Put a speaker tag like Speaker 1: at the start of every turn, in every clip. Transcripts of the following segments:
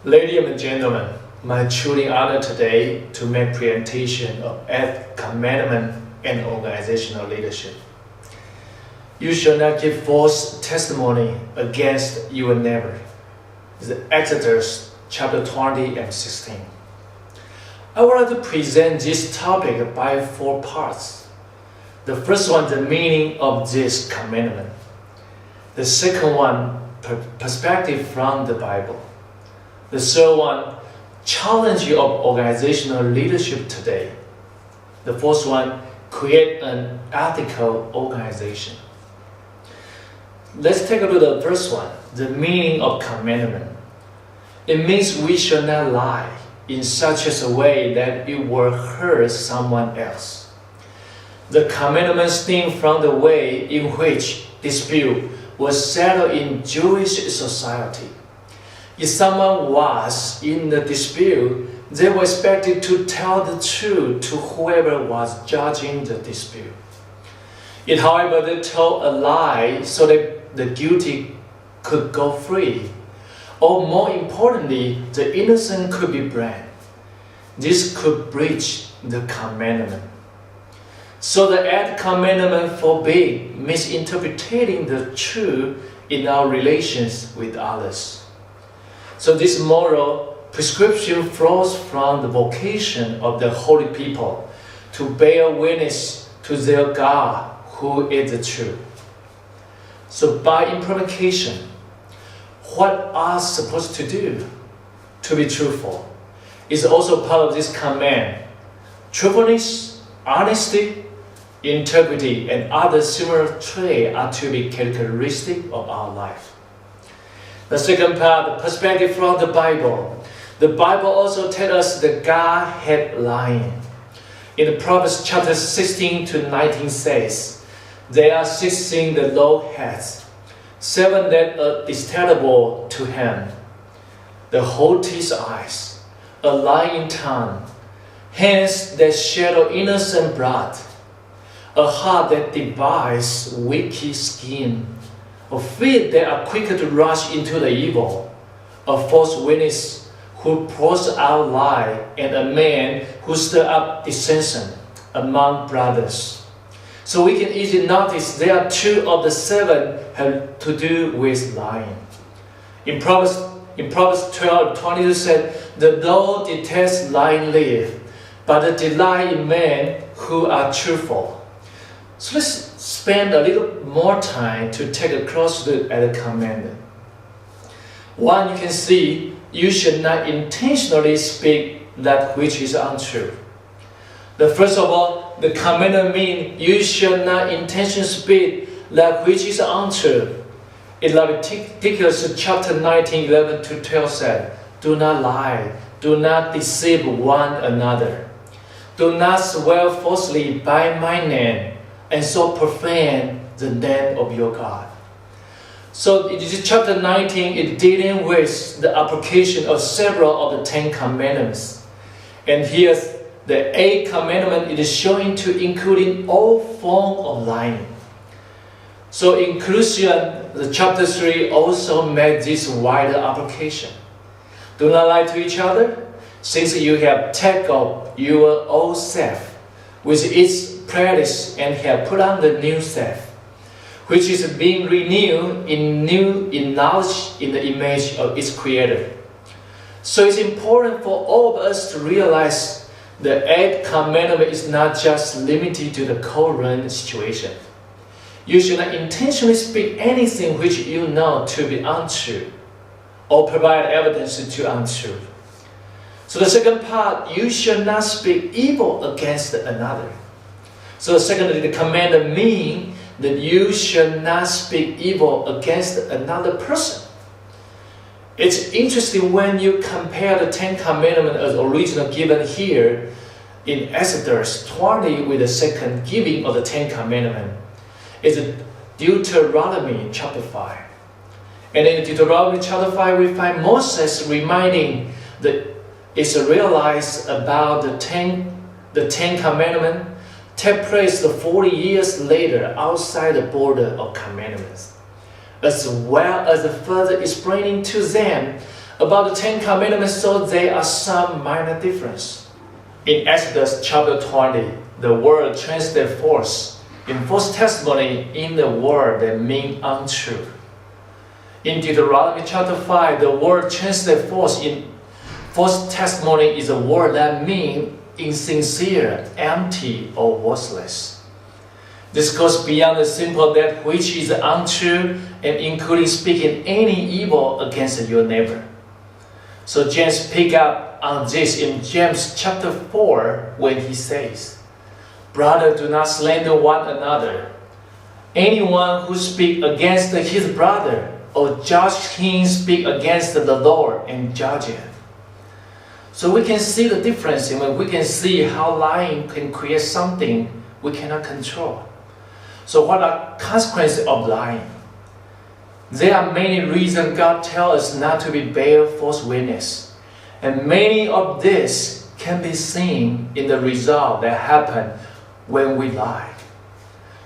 Speaker 1: Ladies and gentlemen, my truly honor today to make presentation of 8th Commandment and organizational leadership. You shall not give false testimony against your neighbor. It's Exodus chapter 20 and 16. I would like to present this topic by 4 parts. The first one, the meaning of this commandment. The second one, perspective from the Bible. The third one, challenge of organizational leadership today. The fourth one, create an ethical organization. Let's take a look at the first one, the meaning of commandment. It means we shall not lie in such a way that it will hurt someone else. The commandment stems from the way in which dispute was settled in Jewish society. If someone was in the dispute, they were expected to tell the truth to whoever was judging the dispute. If, however, they told a lie so that the guilty could go free, or more importantly, the innocent could be blamed, this could breach the commandment. So the 8th commandment forbids misinterpreting the truth in our relations with others. So this moral prescription flows from the vocation of the holy people to bear witness to their God who is the truth. So by implication, what are supposed to do to be truthful is also part of this command. Truthfulness, honesty, integrity, and other similar traits are to be characteristic of our life. The second part, the perspective from the Bible. The Bible also tells us that God hates lying. In the Proverbs chapter 16 to 19 says, there are 6 things the Lord hates, 7 that are detestable to him: the haughty eyes, a lying tongue, hands that shed innocent blood, a heart that devises wicked scheme, a feet that are quicker to rush into the evil, a false witness who pours out lie, and a man who stirs up dissension among brothers. So we can easily notice there are 2 of the 7 have to do with lying. In Proverbs 12:22 said, the Lord detests lying lips, but the delight in men who are truthful. So let's spend a little more time to take a close look at the commandment. One, you can see, you should not intentionally speak that which is untrue. The first of all, the commandment means you should not intentionally speak that which is untrue. In Leviticus chapter 19, 11 to 12 said, do not lie, do not deceive one another. Do not swear falsely by my name, and so profane the name of your God. So in this chapter 19, it's dealing with the application of several of the 10 commandments. And here's the 8th commandment. It is showing to including all forms of lying. So in Colossians, the chapter 3 also made this wider application. Do not lie to each other, since you have taken up your old self with its practice and have put on the new self, which is being renewed in knowledge in the image of its creator. So it's important for all of us to realize the 8th commandment is not just limited to the current situation. You should not intentionally speak anything which you know to be untrue, or provide evidence to untruth. So the second part, you should not speak evil against another. So secondly, the commandment means that you should not speak evil against another person. It's interesting when you compare the 10 commandments as originally given here in Exodus 20 with the second giving of the 10 commandments. It's Deuteronomy chapter 5. And in Deuteronomy chapter 5, we find Moses reminding the Israelites about the 10 commandments take place 40 years later outside the border of commandments, as well as further explaining to them About the 10 Commandments, so there are some minor differences. In Exodus chapter 20, the word translated false. In false testimony, in the word that means untrue. In Deuteronomy chapter 5, the word translated false in false testimony is a word that means insincere, empty, or worthless. This goes beyond the simple that which is untrue and including speaking any evil against your neighbor. So James pick up on this in James chapter 4 when he says, "Brother, do not slander one another. Anyone who speaks against his brother or judge him speak against the Lord and judge him." So we can see the difference, and we can see how lying can create something we cannot control. So what are consequences of lying? There are many reasons God tells us not to bear false witness. And many of this can be seen in the result that happen when we lie.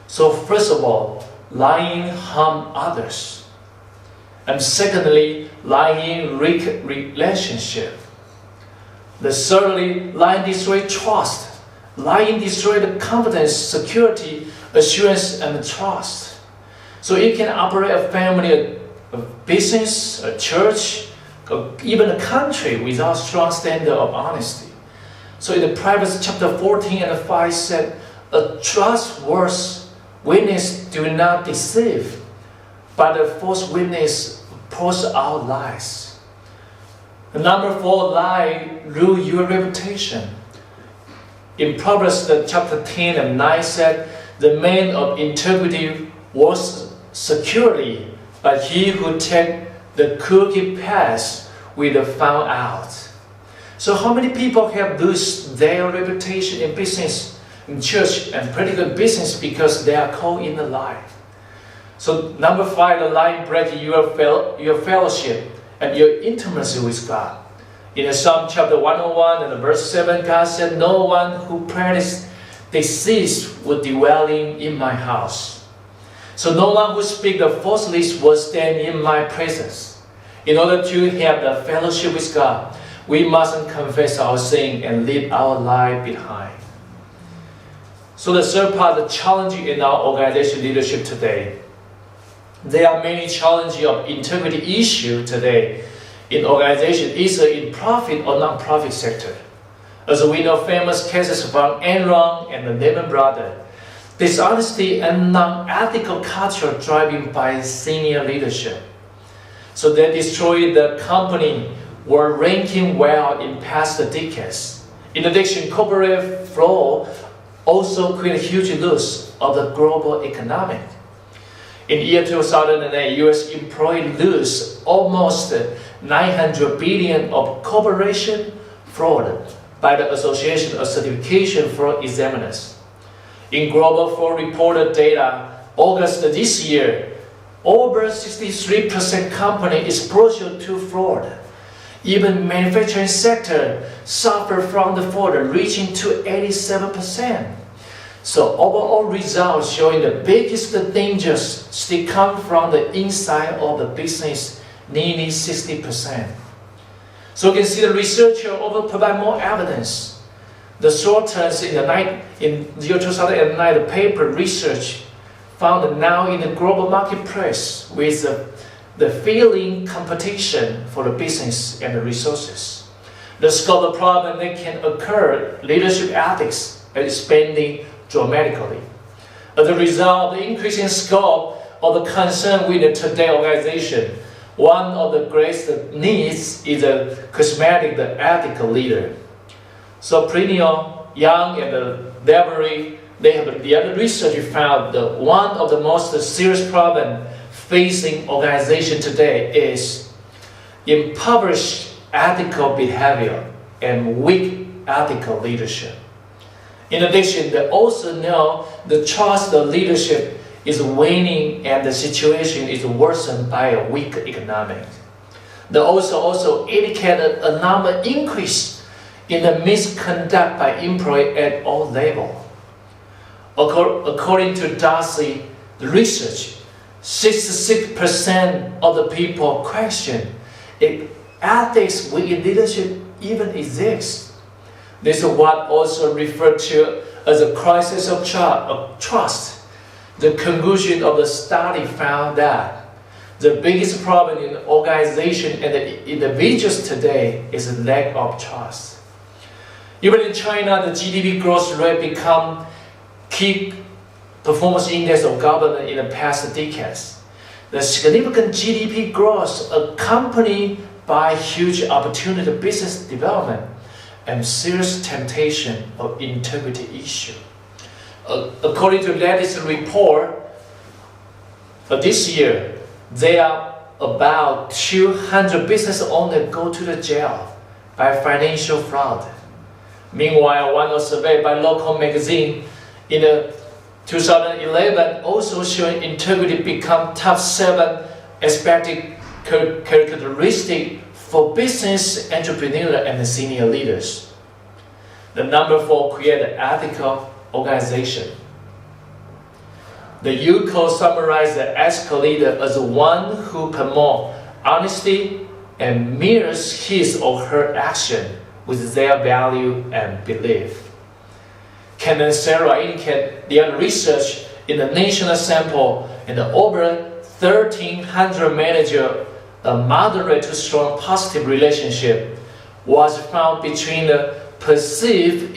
Speaker 1: So first of all, lying harms others. And secondly, lying wreaks relationship. Thirdly, lying destroys trust. Lying destroys the confidence, security, assurance, and trust. So you can operate a family, a business, a church, or even a country without strong standard of honesty. So in the Proverbs chapter 14 and 5 said, "A trustworthy witness do not deceive, but a false witness pours out lies." Number 4, lie rule your reputation. In Proverbs chapter 10 and 9 said, "The man of integrity walks securely, but he who takes the crooked path will be found out." So how many people have lost their reputation in business, in church, and practical business because they are caught in a lie? So number 5, the lie breaks your fellowship and your intimacy with God. In Psalm chapter 101 and verse 7, God said, "No one who practices deceit will dwell in my house." So no one who speaks the falsely will stand in my presence. In order to have the fellowship with God, we mustn't confess our sin and leave our lie behind. So the third part, the challenge in our organization leadership today. There are many challenges of integrity issues today in organization, either in profit or non-profit sector. As we know, famous cases from Enron and the Lehman Brothers. Dishonesty and non-ethical culture driven by senior leadership. So they destroyed the company were ranking well in past decades. In addition, corporate fraud also created huge loss of the global economy. In year 2008, U.S. employees lose almost 900 billion of corporation fraud by the Association of Certification Fraud Examiners. In global fraud reported data, August this year, over 63% company exposure to fraud. Even manufacturing sector suffer from the fraud, reaching to 87%. So overall results showing the biggest dangers still come from the inside of the business, nearly 60%. So you can see the researcher over provide more evidence. The short-terms in the year 2009, the paper research found that now in the global marketplace with the failing competition for the business and the resources, the scope of problem that can occur, leadership ethics are expanding dramatically. As a result of the increasing scope of the concern with the today's organization, one of the greatest needs is a charismatic, the ethical leader. So perennial, young, and library, the other research found that one of the most serious problems facing organization today is impoverished ethical behavior and weak ethical leadership. In addition, they also know the trust of leadership is waning and the situation is worsened by a weak economy. They also indicated a number increase in the misconduct by employees at all levels. According to Darcy research, 66% of the people questioned ethics within leadership even exists. This is what also referred to as a crisis of trust. The conclusion of the study found that the biggest problem in organization and the individuals today is a lack of trust. Even in China, the GDP growth rate became key performance index of government in the past decades. The significant GDP growth accompanied by huge opportunity of business development and serious temptation of integrity issue. According to latest report, this year, there are about 200 business owners go to the jail by financial fraud. Meanwhile, one survey by local magazine in 2011 also showing integrity become top 7 expected characteristic for business entrepreneurs and senior leaders. The number 4, create an ethical organization. The U-Code summarizes the ethical leader as one who promotes honesty and mirrors his or her action with their value and belief. Ken and Sarah indicate their research in the national sample and over 1,300 managers a moderate to strong positive relationship was found between the perceived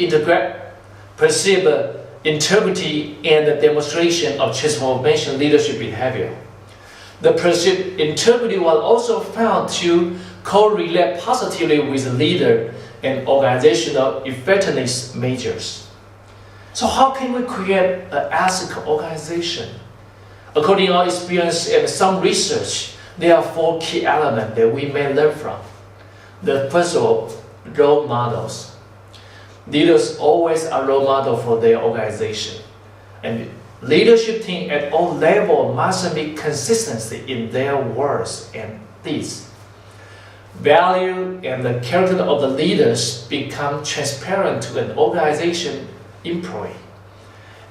Speaker 1: integrity and the demonstration of transformation leadership behavior. The perceived integrity was also found to correlate positively with leader and organizational effectiveness measures. So how can we create an ethical organization? According to our experience and some research, there are 4 key elements that we may learn from. The first of all, role models. Leaders always are role model for their organization. And leadership team at all levels must be consistency in their words and deeds. Value and the character of the leaders become transparent to an organization employee.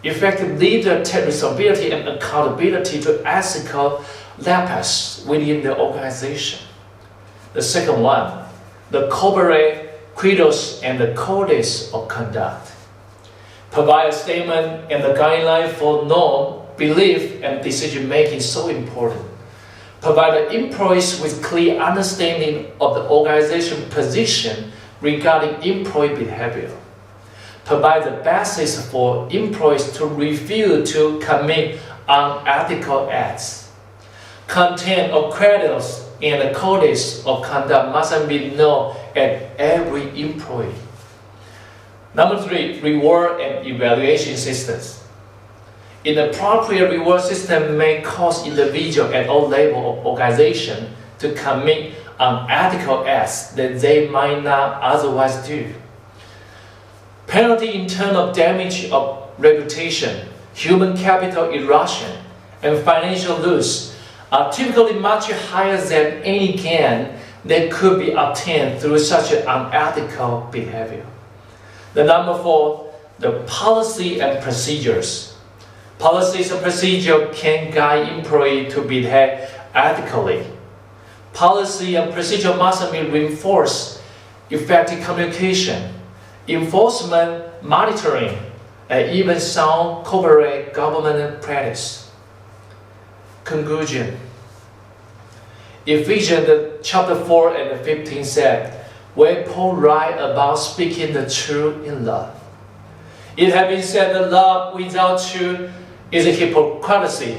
Speaker 1: Effective leaders take responsibility and accountability to ethical lapses within the organization. The second one, the corporate credos and the codes of conduct. Provide a statement and the guideline for norm, belief, and decision making is so important. Provide the employees with clear understanding of the organization position regarding employee behavior. Provide the basis for employees to refuse to commit unethical acts. Content of credits and the codes of conduct must be known at every employee. Number 3, reward and evaluation systems. Inappropriate reward system may cause individuals at all levels of organization to commit unethical acts that they might not otherwise do. Penalty in terms of damage of reputation, human capital erosion, and financial loss are typically much higher than any gain that could be obtained through such an unethical behavior. The number 4, the policy and procedures. Policies and procedures can guide employees to behave ethically. Policy and procedure must be reinforced, effective communication, enforcement, monitoring, and even sound corporate government practice. Conclusion. Ephesians chapter 4 and 15 said, where Paul writes about speaking the truth in love. It has been said that love without truth is a hypocrisy,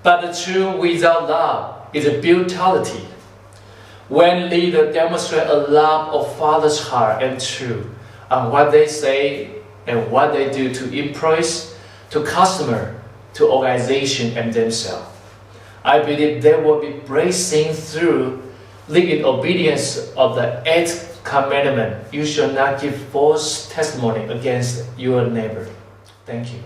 Speaker 1: but the truth without love is a brutality. When leaders demonstrate a love of Father's heart and truth on what they say and what they do to employees, to customers, to organization and themselves, I believe they will be breaking through in obedience of the 8th Commandment. You shall not give false testimony against your neighbor. Thank you.